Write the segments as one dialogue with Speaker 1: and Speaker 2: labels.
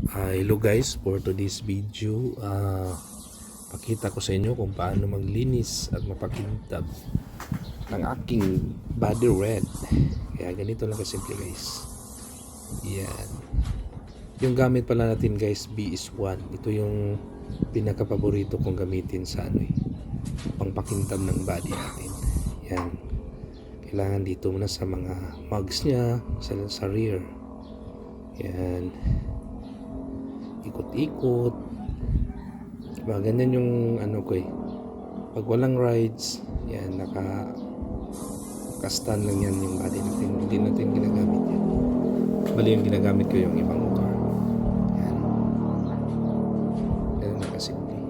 Speaker 1: Hello guys, for today's video, pakita ko sa inyo kung paano maglinis at mapakintab ng aking body red. Kaya ganito lang kasimple guys. Yan. Yung gamit pala natin guys, BS1. Ito yung pinaka-paborito kong gamitin sa pangpakintab ng body natin. Yan. Kailangan dito muna sa mga mugs niya, sa rear. Yan. Ikot-ikot. Diba, ganyan yung pag walang rides, yan, naka-stand lang yan yung body natin. Hindi natin ginagamit yan. Bali yung ginagamit ko yung ibang motor. Yan. Ganun nakasimple.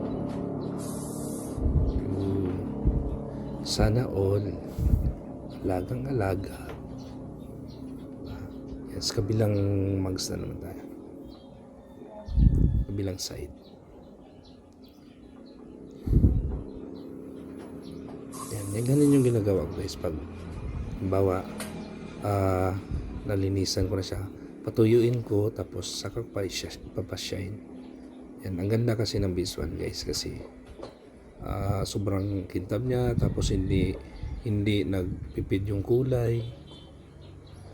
Speaker 1: Sana all alagang-alaga. Yan, sa kabilang mags na naman tayo. Kabilang side. Yan, ganun yung ginagawa ko guys. Pag bawa nalinisan ko na siya, patuyuin ko, tapos saka papasyahin. Yan, ang ganda kasi ng BS1 guys, kasi sobrang kintab niya, tapos hindi nagpipid yung kulay.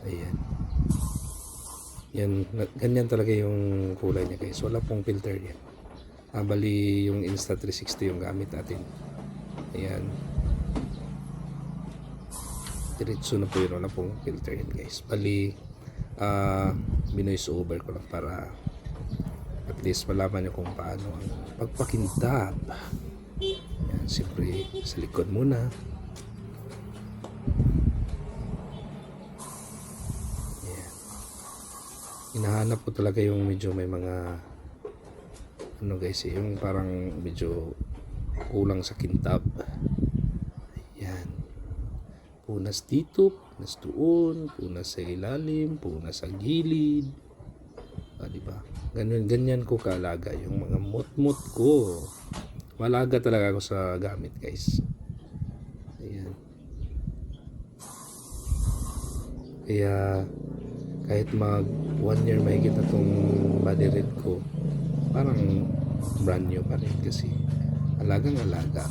Speaker 1: Ayan. Yan, ganyan talaga yung kulay niya guys. Wala pong filter yan. Bali yung Insta360 yung gamit natin. Ayan. Diretso na po yun. Wala pong filter yan guys. Bali binoise over ko lang para at least malaman nyo kung paano ang pagpakintab. Yan, siyempre sa likod muna. Hinahanap ko talaga yung medyo may mga guys, yung parang medyo kulang sa kintab. Ayan. Punas dito, punas doon, punas sa ilalim, punas sa gilid. Diba? Ganyan ko kaalaga yung mga mot ko. Malaga talaga ako sa gamit guys. Ayan. Kaya kahit mag 1 year mahigit na itong body red ko, parang brand new pa rin kasi alagang-alaga.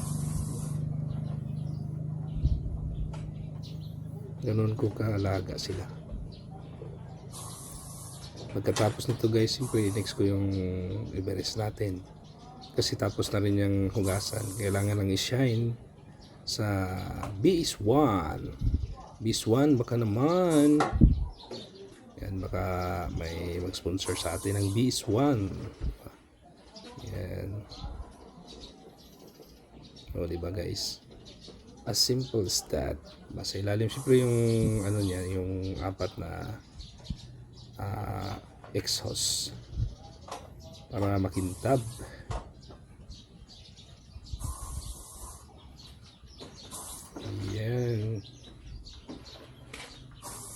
Speaker 1: Ganun ko kaalaga sila. Pagkatapos nito guys, siyempre next ko yung i-beres natin. Kasi tapos na rin yung hugasan. Kailangan lang i-shine sa BS1. BS1 baka naman. Yan, baka may mag-sponsor sa atin ng BS1. Yan. O, diba guys? As simple as that. Basta ilalim. Siyempre yung niya, yung apat na exhaust para makintab. Yan.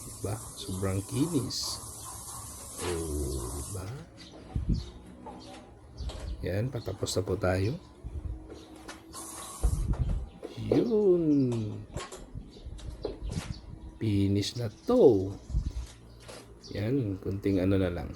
Speaker 1: Diba? Sobrang kinis. Oh, diba? Yan, patapos na po tayo. Yun. Finish na to. Yan, kunting na lang.